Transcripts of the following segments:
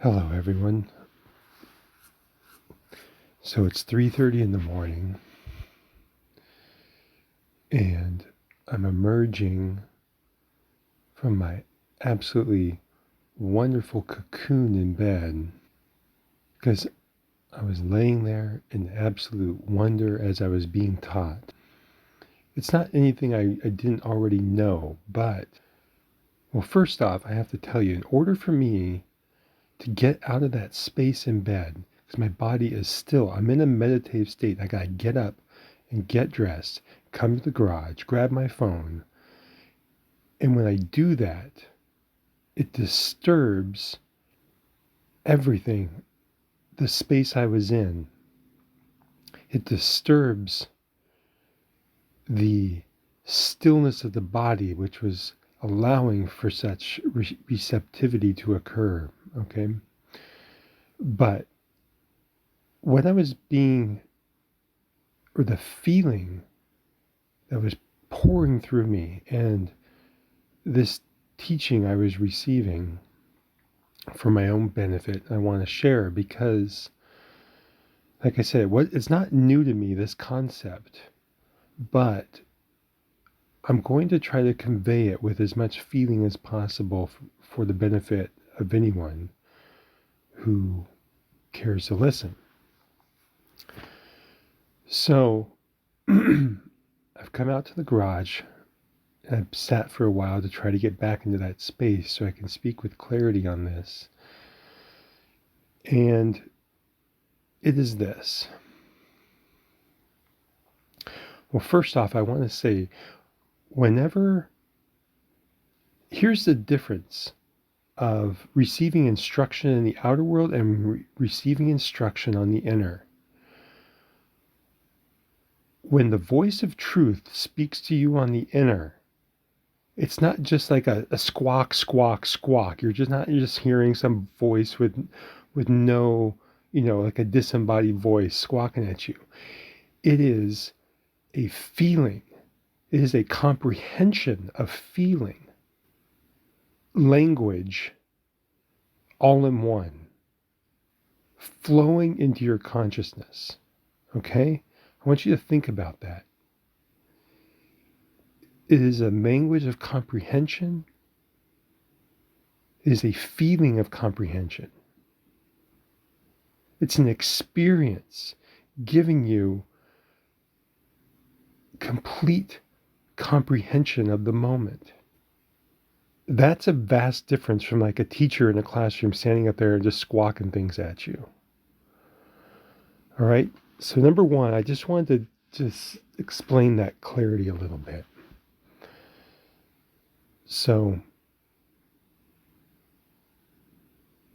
Hello, everyone. So it's 3:30 in the morning, and I'm emerging from my absolutely wonderful cocoon in bed because I was laying there in absolute wonder as I was being taught. It's not anything I didn't already know, but, well, first off, I have to tell you, in order for me to get out of that space in bed, because my body is still, I'm in a meditative state. I gotta get up and get dressed, come to the garage, grab my phone. And when I do that, it disturbs everything, the space I was in. It disturbs the stillness of the body, which was allowing for such receptivity to occur. Okay. But what I was being, or the feeling that was pouring through me, and this teaching I was receiving for my own benefit, I want to share because, like I said, it's not new to me, this concept, but I'm going to try to convey it with as much feeling as possible for the benefit of anyone who cares to listen. So I've come out to the garage and I've sat for a while to try to get back into that space so I can speak with clarity on this. And it is this. Well, first off, I want to say, here's the difference of receiving instruction in the outer world and receiving instruction on the inner. When the voice of truth speaks to you on the inner, it's not just like a squawk, squawk, squawk. You're just hearing some voice with no, like a disembodied voice squawking at you. It is a feeling. It is a comprehension of feeling. Language, all in one, flowing into your consciousness. Okay? I want you to think about that. It is a language of comprehension. It is a feeling of comprehension. It's an experience giving you complete comprehension of the moment. That's a vast difference from like a teacher in a classroom standing up there and just squawking things at you. All right. So number one, I just wanted to just explain that clarity a little bit. So,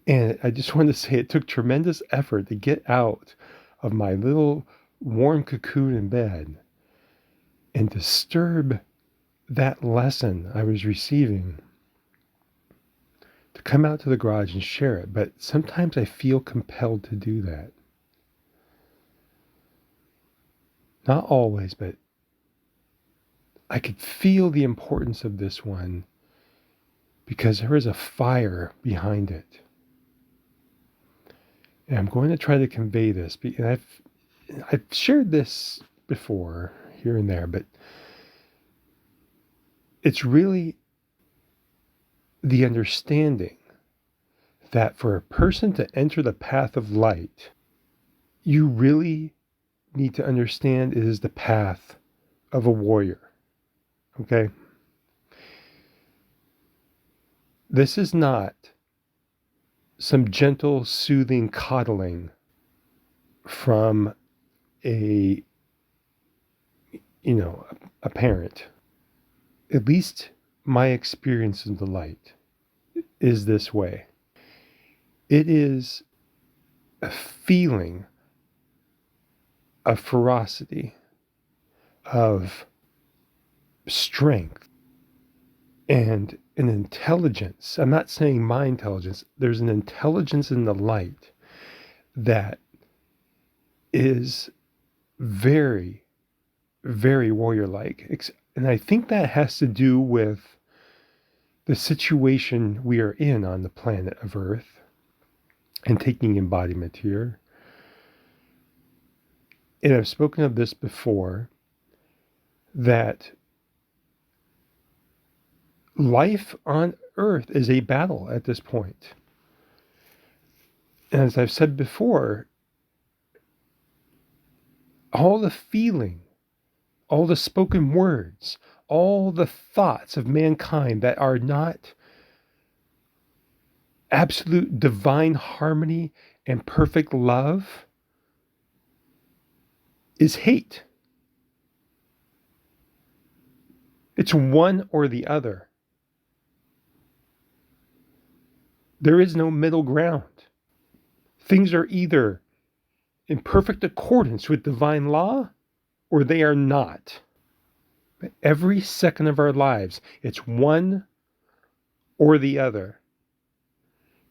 and I just wanted to say it took tremendous effort to get out of my little warm cocoon in bed and disturb that lesson I was receiving, to come out to the garage and share it. But sometimes I feel compelled to do that. Not always, but I could feel the importance of this one because there is a fire behind it. And I'm going to try to convey this. And I've shared this before here and there, but it's really the understanding that for a person to enter the path of light, you really need to understand it is the path of a warrior. Okay? This is not some gentle, soothing coddling from a parent. At least my experience in the light is this way. It is a feeling of ferocity, of strength, and an intelligence. I'm not saying my intelligence. There's an intelligence in the light that is very, very warrior-like. And I think that has to do with the situation we are in on the planet of Earth. and taking embodiment here. And I've spoken of this before, that life on Earth is a battle at this point. And as I've said before, all the feeling, all the spoken words, all the thoughts of mankind that are not absolute divine harmony and perfect love is hate. It's one or the other. There is no middle ground. Things are either in perfect accordance with divine law or they are not. Every second of our lives, it's one or the other.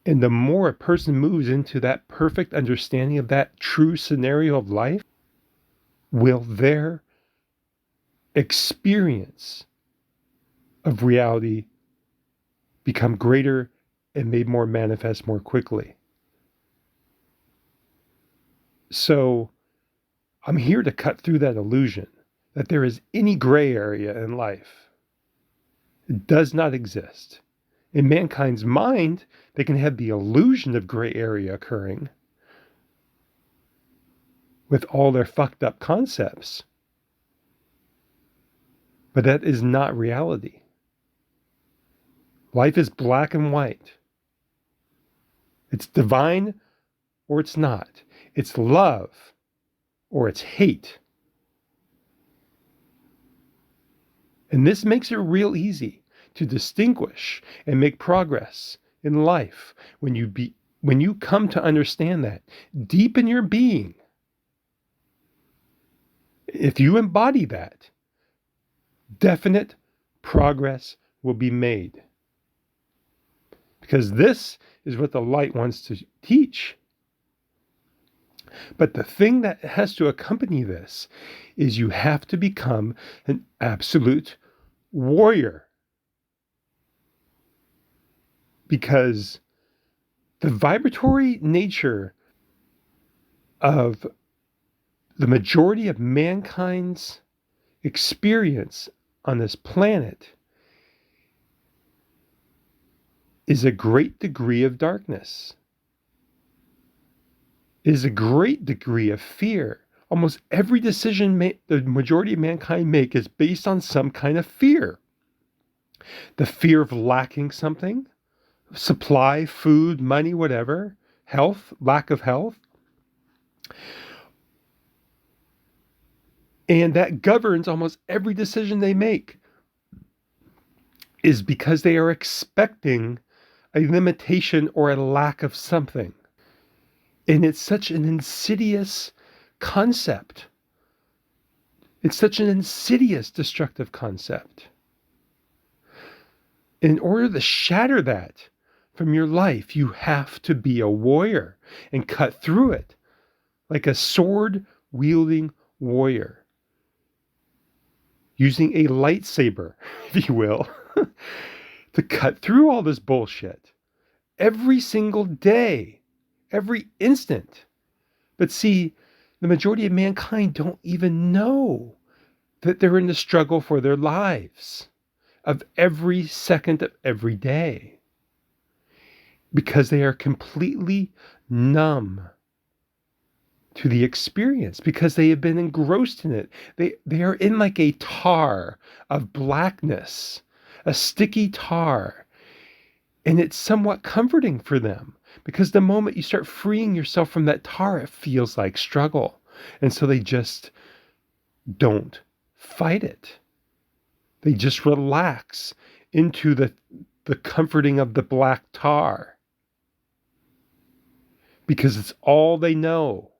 And the more a person moves into that perfect understanding of that true scenario of life, will their experience of reality become greater and made more manifest more quickly. So I'm here to cut through that illusion that there is any gray area in life. It does not exist. In mankind's mind, they can have the illusion of gray area occurring with all their fucked up concepts. But that is not reality. Life is black and white. It's divine or it's not. It's love or it's hate. And this makes it real easy to distinguish and make progress in life when you come to understand that deep in your being. If you embody that, definite progress will be made. Because this is what the light wants to teach. But the thing that has to accompany this is you have to become an absolute warrior. Because the vibratory nature of the majority of mankind's experience on this planet is a great degree of darkness, is a great degree of fear. Almost every decision the majority of mankind make is based on some kind of fear. The fear of lacking something, supply, food, money, whatever, health, lack of health. And that governs almost every decision they make, is because they are expecting a limitation or a lack of something. And it's such an insidious concept. It's such an insidious, destructive concept. In order to shatter that from your life, you have to be a warrior and cut through it like a sword-wielding warrior, using a lightsaber, if you will, to cut through all this bullshit every single day, every instant. But see, the majority of mankind don't even know that they're in the struggle for their lives of every second of every day, because they are completely numb to the experience, because they have been engrossed in it. They are in like a tar of blackness, a sticky tar. And it's somewhat comforting for them, because the moment you start freeing yourself from that tar, it feels like struggle. And so they just don't fight it. They just relax into the comforting of the black tar, because it's all they know.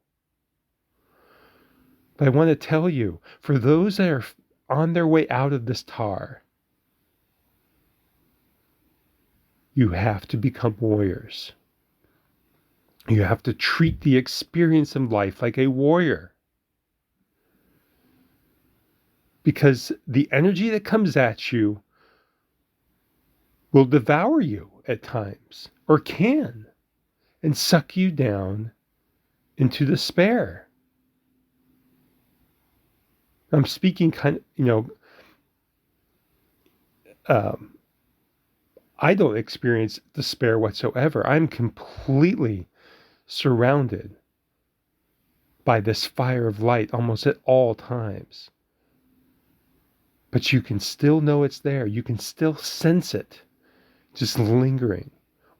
But I want to tell you, for those that are on their way out of this tar, you have to become warriors. You have to treat the experience of life like a warrior. Because the energy that comes at you will devour you at times, or can. and suck you down into despair. I'm speaking I don't experience despair whatsoever. I'm completely surrounded by this fire of light almost at all times. But you can still know it's there. You can still sense it, just lingering,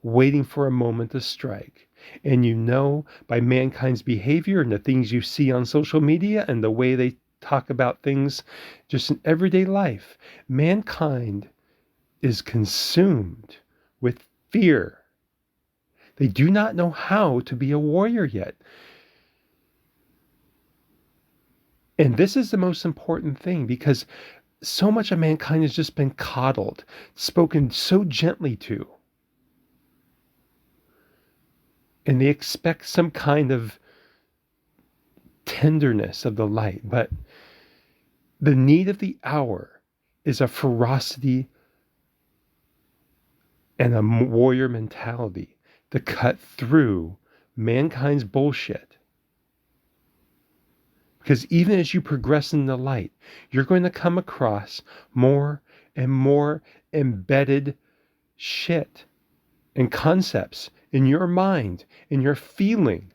waiting for a moment to strike. And you know by mankind's behavior and the things you see on social media and the way they talk about things just in everyday life, mankind is consumed with fear. They do not know how to be a warrior yet. And this is the most important thing, because so much of mankind has just been coddled, spoken so gently to. And they expect some kind of tenderness of the light. But the need of the hour is a ferocity and a warrior mentality to cut through mankind's bullshit. Because even as you progress in the light, you're going to come across more and more embedded shit and concepts in your mind, in your feeling.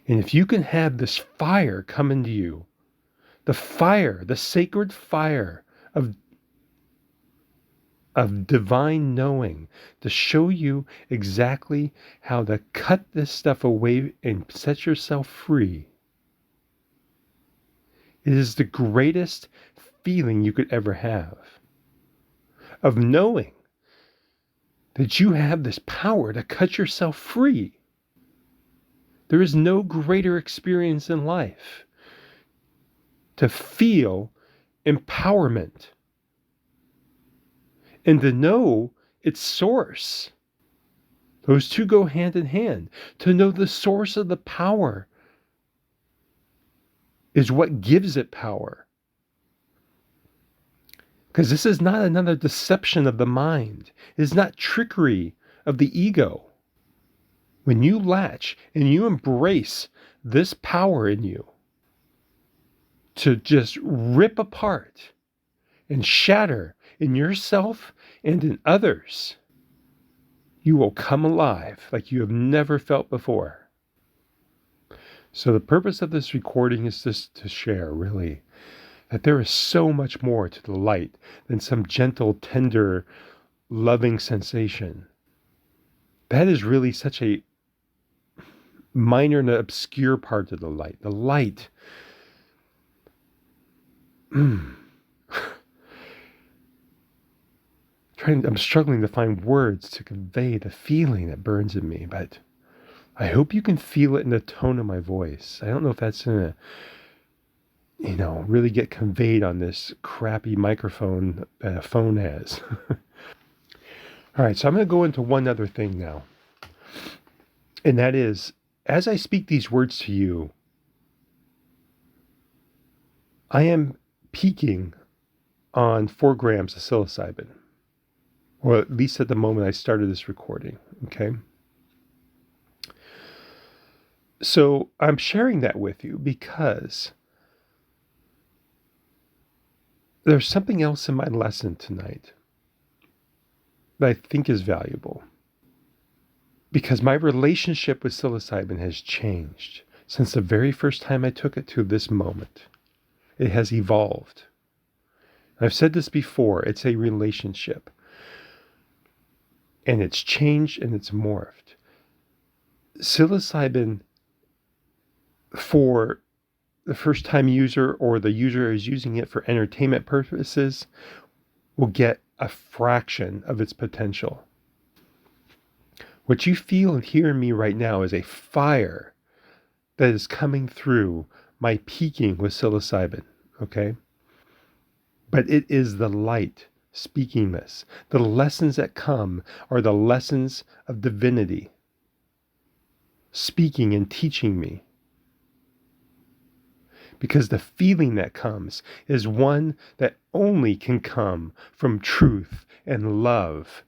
And if you can have this fire come into you, the fire, the sacred fire of divine knowing, to show you exactly how to cut this stuff away and set yourself free, it is the greatest feeling you could ever have, of knowing that you have this power to cut yourself free. There is no greater experience in life to feel empowerment and to know its source. Those two go hand in hand. To know the source of the power is what gives it power. Because this is not another deception of the mind. It is not trickery of the ego. When you latch and you embrace this power in you to just rip apart and shatter in yourself and in others, you will come alive like you have never felt before. So the purpose of this recording is just to share, really, that there is so much more to the light than some gentle, tender, loving sensation. That is really such a minor and obscure part of the light. The light, I'm struggling to find words to convey the feeling that burns in me, but I hope you can feel it in the tone of my voice. I don't know if that's going to, really get conveyed on this crappy microphone that a phone has. All right, so I'm going to go into one other thing now. And that is, as I speak these words to you, I am peaking on 4 grams of psilocybin. Or at least at the moment I started this recording, okay? So I'm sharing that with you because there's something else in my lesson tonight that I think is valuable. Because my relationship with psilocybin has changed since the very first time I took it to this moment. It has evolved. I've said this before, it's a relationship. And it's changed and it's morphed. Psilocybin, for the first time user or the user is using it for entertainment purposes, will get a fraction of its potential. What you feel and hear in me right now is a fire that is coming through my peaking with psilocybin, okay? But it is the light speaking this. The lessons that come are the lessons of divinity speaking and teaching me. Because the feeling that comes is one that only can come from truth and love.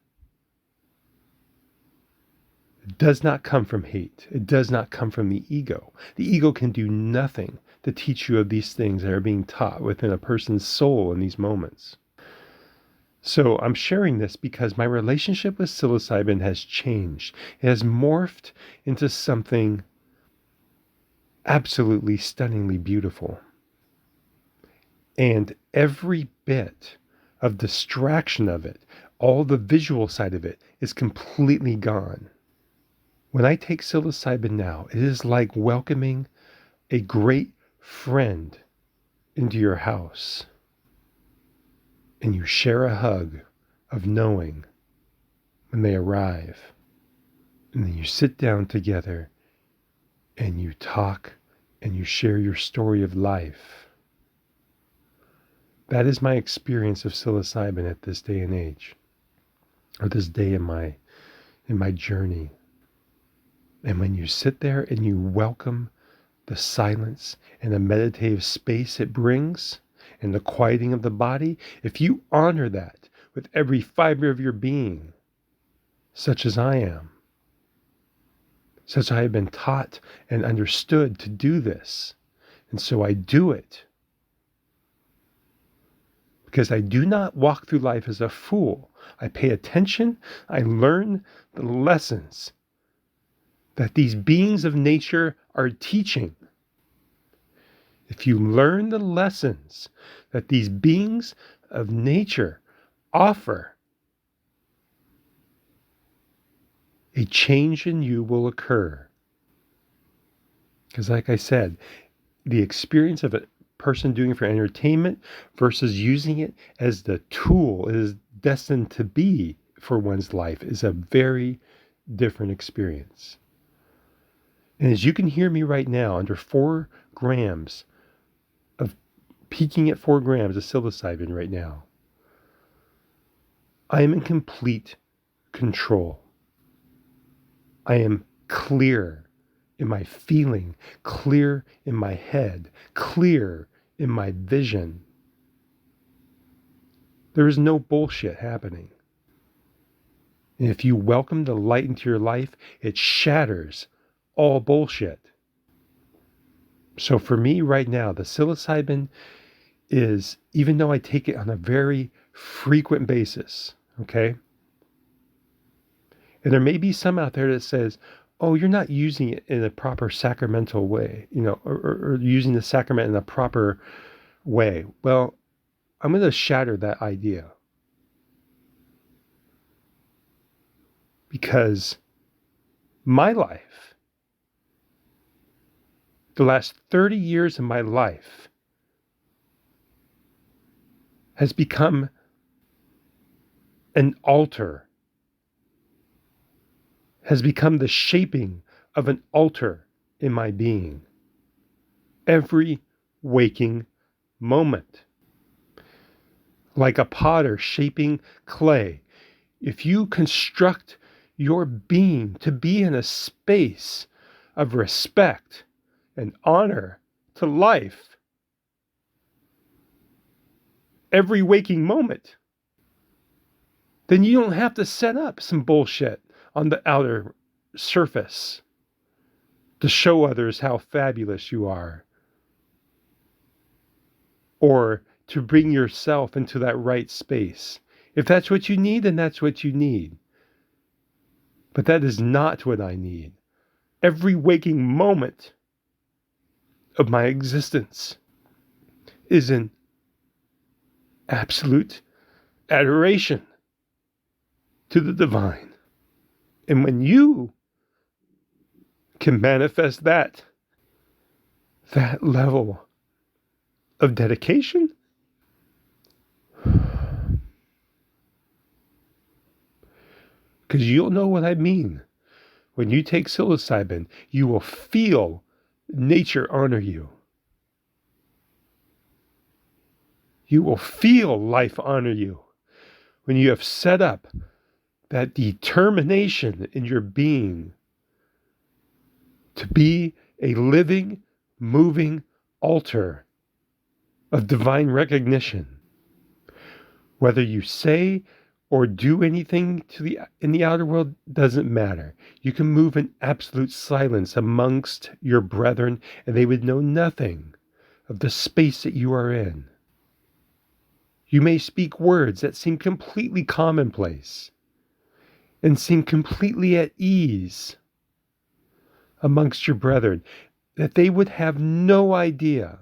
It does not come from hate. It does not come from the ego. The ego can do nothing to teach you of these things that are being taught within a person's soul in these moments. So I'm sharing this because my relationship with psilocybin has changed. It has morphed into something absolutely stunningly beautiful. And every bit of distraction of it, all the visual side of it, is completely gone. When I take psilocybin now, it is like welcoming a great friend into your house. And you share a hug of knowing when they arrive. And then you sit down together and you talk and you share your story of life. That is my experience of psilocybin at this day and age, or this day in my journey. And when you sit there and you welcome the silence and the meditative space it brings and the quieting of the body, if you honor that with every fiber of your being, such as I am, such I have been taught and understood to do this, and so I do it, because I do not walk through life as a fool. I pay attention, I learn the lessons that these beings of nature are teaching. If you learn the lessons that these beings of nature offer, a change in you will occur. Because like I said, the experience of a person doing it for entertainment versus using it as the tool it is destined to be for one's life is a very different experience. And as you can hear me right now, under 4 grams of peaking at 4 grams of psilocybin right now, I am in complete control. I am clear in my feeling, clear in my head, clear in my vision. There is no bullshit happening. And if you welcome the light into your life, it shatters all bullshit. So for me right now, the psilocybin is, even though I take it on a very frequent basis, okay? And there may be some out there that says, oh, you're not using it in a proper sacramental way, or using the sacrament in a proper way. Well, I'm going to shatter that idea. Because my life, the last 30 years of my life, has become an altar, has become the shaping of an altar in my being. Every waking moment. Like a potter shaping clay, if you construct your being to be in a space of respect and honor to life, every waking moment, then you don't have to set up some bullshit on the outer surface to show others how fabulous you are, or to bring yourself into that right space. If that's what you need, then that's what you need. But that is not what I need. Every waking moment of my existence is in absolute adoration to the divine. And when you can manifest that level of dedication, because you'll know what I mean. When you take psilocybin, you will feel nature honor you. You will feel life honor you. When you have set up that determination in your being to be a living, moving altar of divine recognition. Whether you say or do anything in the outer world doesn't matter. You can move in absolute silence amongst your brethren, and they would know nothing of the space that you are in. You may speak words that seem completely commonplace and seem completely at ease amongst your brethren, that they would have no idea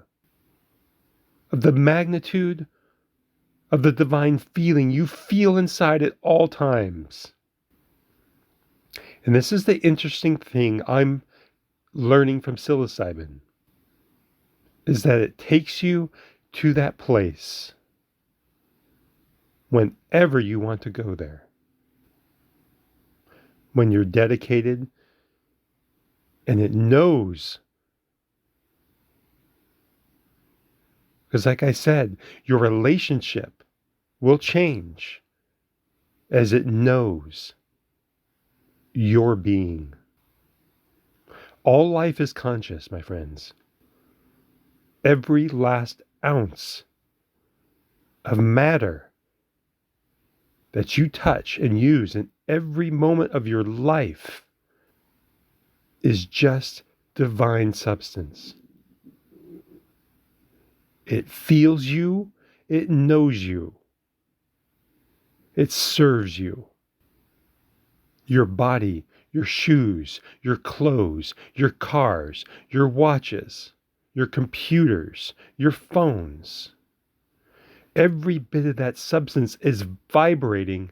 of the magnitude of the divine feeling you feel inside at all times. And this is the interesting thing I'm learning from psilocybin, is that it takes you to that place whenever you want to go there. When you're dedicated, and it knows. Because like I said, your relationship will change as it knows your being. All life is conscious, my friends. Every last ounce of matter that you touch and use in every moment of your life is just divine substance. It feels you, it knows you, it serves you. Your body, your shoes, your clothes, your cars, your watches, your computers, your phones. Every bit of that substance is vibrating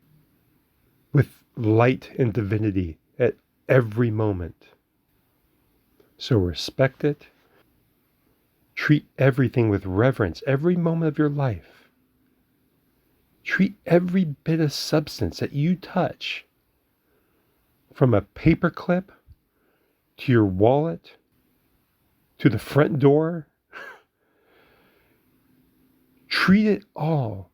with light and divinity at every moment. So respect it. Treat everything with reverence every moment of your life. Treat every bit of substance that you touch, from a paperclip to your wallet to the front door. Treat it all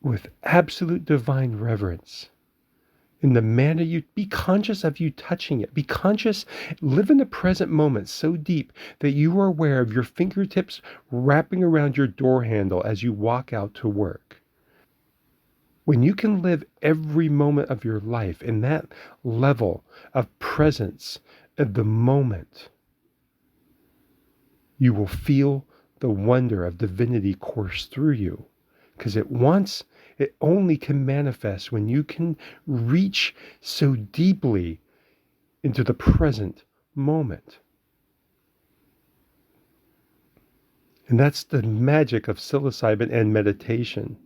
with absolute divine reverence. In the manner you be conscious of you touching it. Be conscious, live in the present moment so deep that you are aware of your fingertips wrapping around your door handle as you walk out to work. When you can live every moment of your life in that level of presence of the moment, you will feel the wonder of divinity course through you. Because it only can manifest when you can reach so deeply into the present moment. And that's the magic of psilocybin and meditation,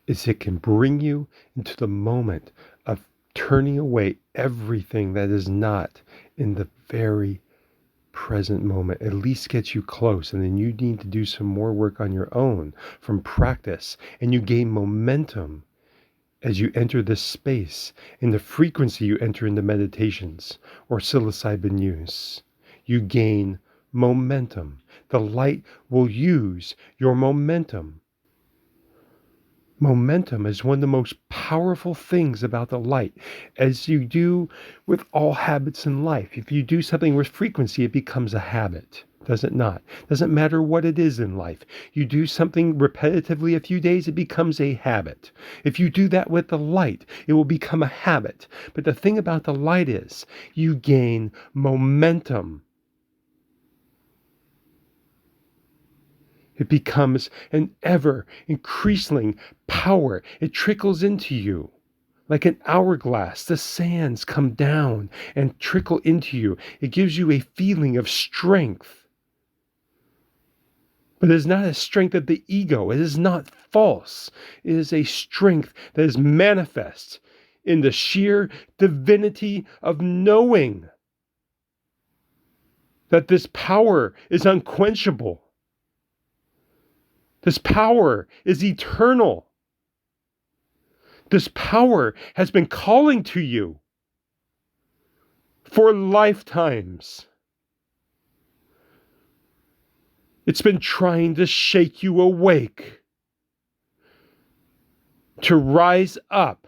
is it can bring you into the moment of turning away everything that is not in the very present moment. At least gets you close, and then you need to do some more work on your own from practice, and you gain momentum as you enter this space in the frequency you enter into meditations or psilocybin use. You gain momentum. The light will use your momentum. Momentum is one of the most powerful things about the light, as you do with all habits in life. If you do something with frequency, it becomes a habit, does it not? Doesn't matter what it is in life. You do something repetitively a few days, it becomes a habit. If you do that with the light, it will become a habit. But the thing about the light is, you gain momentum. It becomes an ever increasing power. It trickles into you like an hourglass. The sands come down and trickle into you. It gives you a feeling of strength. But it is not a strength of the ego. It is not false. It is a strength that is manifest in the sheer divinity of knowing that this power is unquenchable. This power is eternal. This power has been calling to you for lifetimes. It's been trying to shake you awake, to rise up,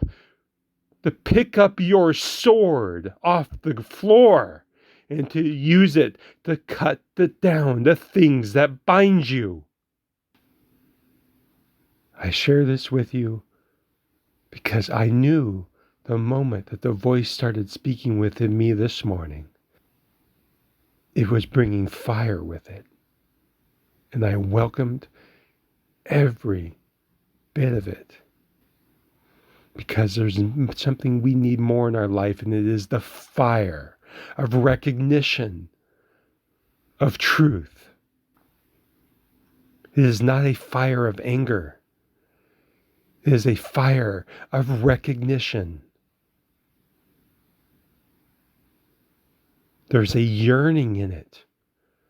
to pick up your sword off the floor and to use it to cut down the things that bind you. I share this with you because I knew the moment that the voice started speaking within me this morning, it was bringing fire with it. And I welcomed every bit of it. Because there's something we need more in our life, and it is the fire of recognition of truth. It is not a fire of anger. It is a fire of recognition. There's a yearning in it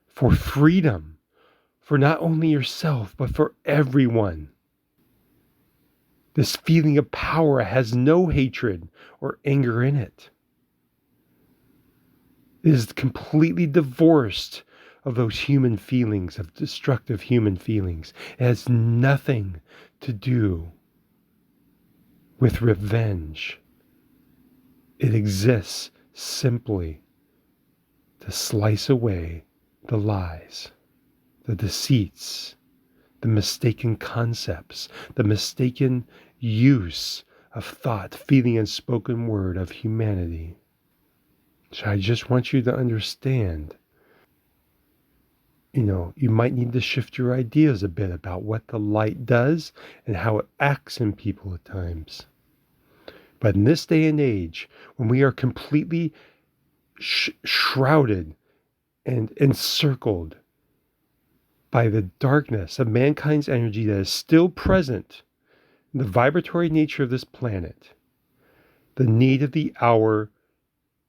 for freedom, for not only yourself, but for everyone. This feeling of power has no hatred or anger in it. It is completely divorced of those human feelings, of destructive human feelings. It has nothing to do with revenge. It exists simply to slice away the lies, the deceits, the mistaken concepts, the mistaken use of thought, feeling, and spoken word of humanity. So I just want you to understand, you might need to shift your ideas a bit about what the light does and how it acts in people at times. But in this day and age, when we are completely shrouded and encircled by the darkness of mankind's energy that is still present, the vibratory nature of this planet, the need of the hour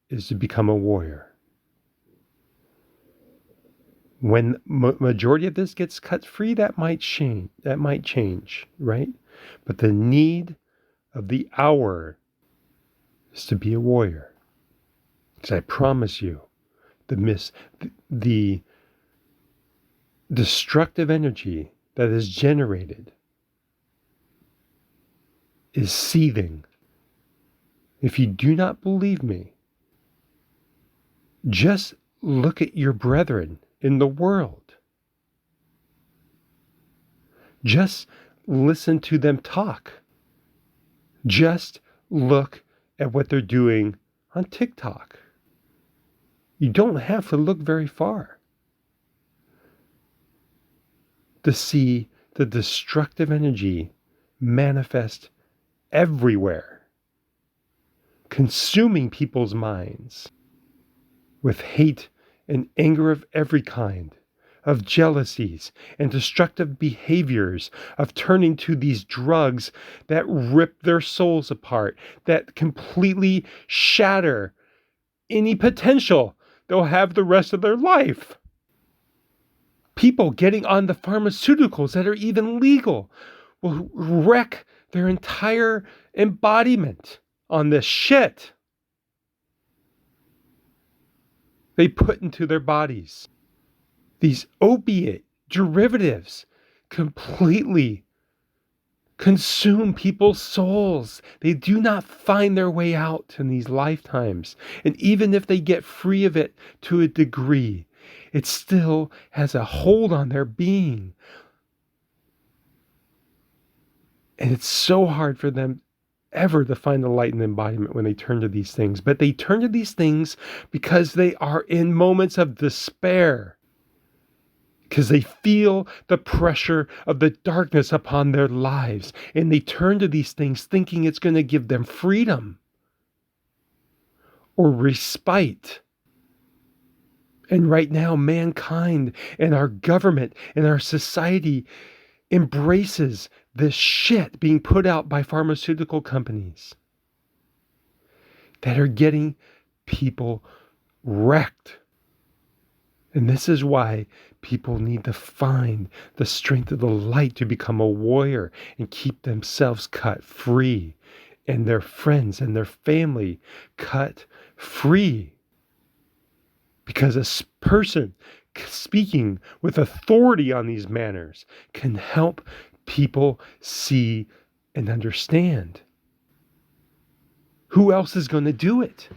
is to become a warrior. When majority of this gets cut free, that might change, right? But the need of the hour is to be a warrior. Because I promise you, the destructive energy that is generated is seething. If you do not believe me, just look at your brethren in the world. Just listen to them talk. Just look at what they're doing on TikTok. You don't have to look very far to see the destructive energy manifest everywhere, consuming people's minds with hate and anger of every kind, of jealousies and destructive behaviors, of turning to these drugs that rip their souls apart, that completely shatter any potential they'll have the rest of their life. People getting on the pharmaceuticals that are even legal will wreck their entire embodiment on this shit they put into their bodies. These opiate derivatives completely consume people's souls. They do not find their way out in these lifetimes. And even if they get free of it to a degree, it still has a hold on their being. And it's so hard for them ever to find the light and embodiment when they turn to these things. But they turn to these things because they are in moments of despair, because they feel the pressure of the darkness upon their lives. And they turn to these things thinking it's going to give them freedom or respite. And right now, mankind and our government and our society embraces this shit being put out by pharmaceutical companies that are getting people wrecked. And this is why people need to find the strength of the light to become a warrior and keep themselves cut free and their friends and their family cut free. Because a person speaking with authority on these matters can help people see and understand. Who else is going to do it?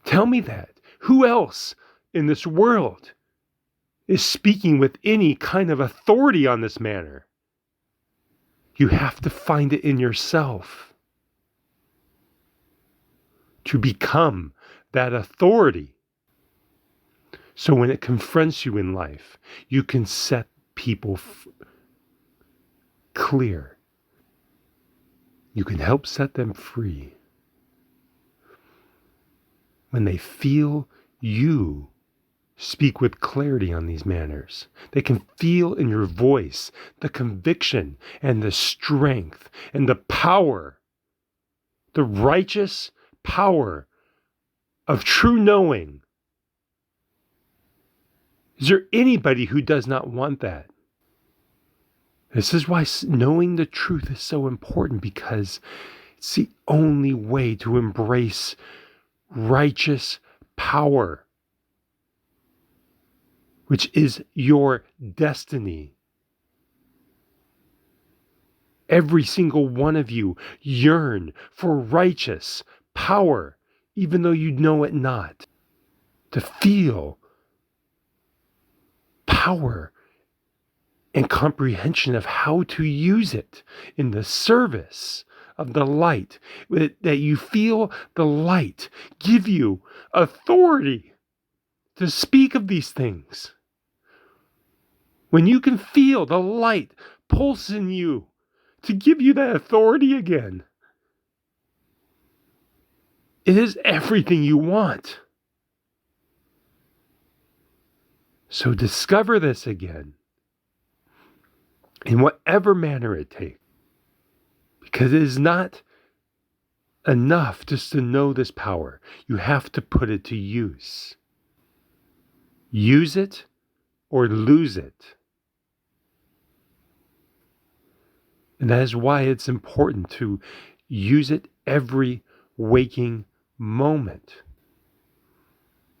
Tell me that. Who else in this world is speaking with any kind of authority on this matter. You have to find it in yourself to become that authority. So when it confronts you in life, you can set people clear. You can help set them free. When they feel you speak with clarity on these matters, they can feel in your voice the conviction and the strength and the power, the righteous power of true knowing. Is there anybody who does not want that? This is why knowing the truth is so important, because it's the only way to embrace righteous power, which is your destiny. Every single one of you yearn for righteous power, even though you know it not. To feel power and comprehension of how to use it in the service of the light, that you feel the light give you authority to speak of these things. When you can feel the light pulse in you to give you that authority again, it is everything you want. So discover this again, in whatever manner it takes. Because it is not enough just to know this power. You have to put it to use. Use it or lose it. And that is why it's important to use it every waking moment.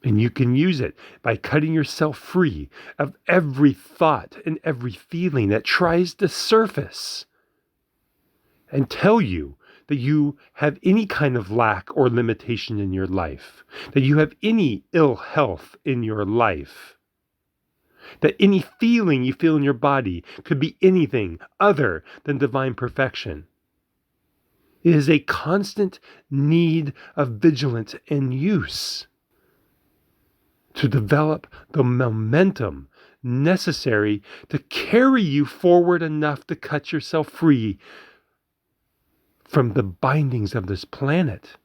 And you can use it by cutting yourself free of every thought and every feeling that tries to surface and tell you that you have any kind of lack or limitation in your life, that you have any ill health in your life, that any feeling you feel in your body could be anything other than divine perfection. It is a constant need of vigilance and use to develop the momentum necessary to carry you forward enough to cut yourself free from the bindings of this planet.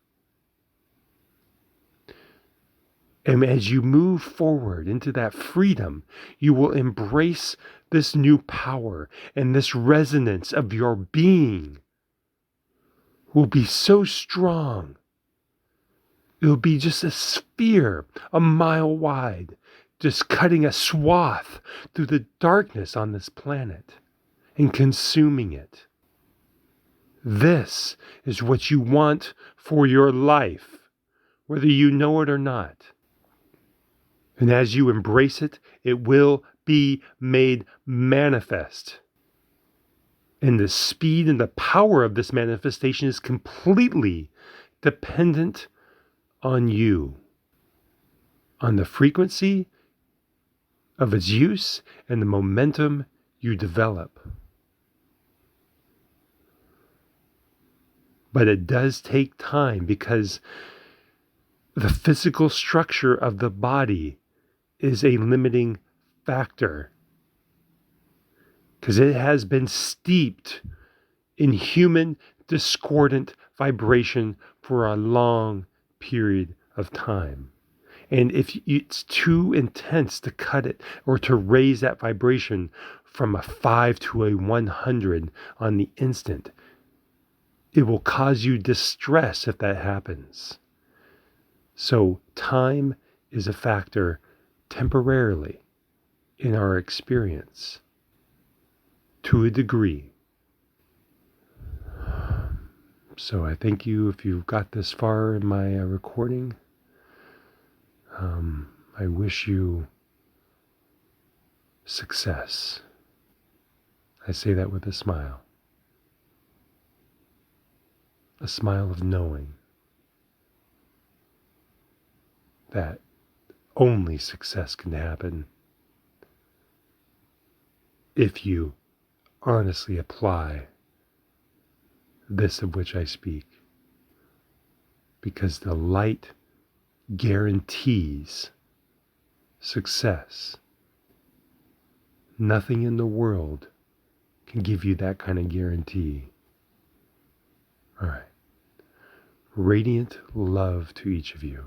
And as you move forward into that freedom, you will embrace this new power, and this resonance of your being will be so strong. It will be just a sphere a mile wide, just cutting a swath through the darkness on this planet and consuming it. This is what you want for your life, whether you know it or not. And as you embrace it, it will be made manifest. And the speed and the power of this manifestation is completely dependent on you, on the frequency of its use and the momentum you develop. But it does take time, because the physical structure of the body is a limiting factor, because it has been steeped in human discordant vibration for a long period of time. And if it's too intense to cut it or to raise that vibration from a 5 to a 100 on the instant, it will cause you distress if that happens. So time is a factor temporarily in our experience, to a degree. So I thank you if you've got this far in my recording. I wish you success. I say that with a smile of knowing that only success can happen if you honestly apply this of which I speak. Because the light guarantees success. Nothing in the world can give you that kind of guarantee. All right. Radiant love to each of you.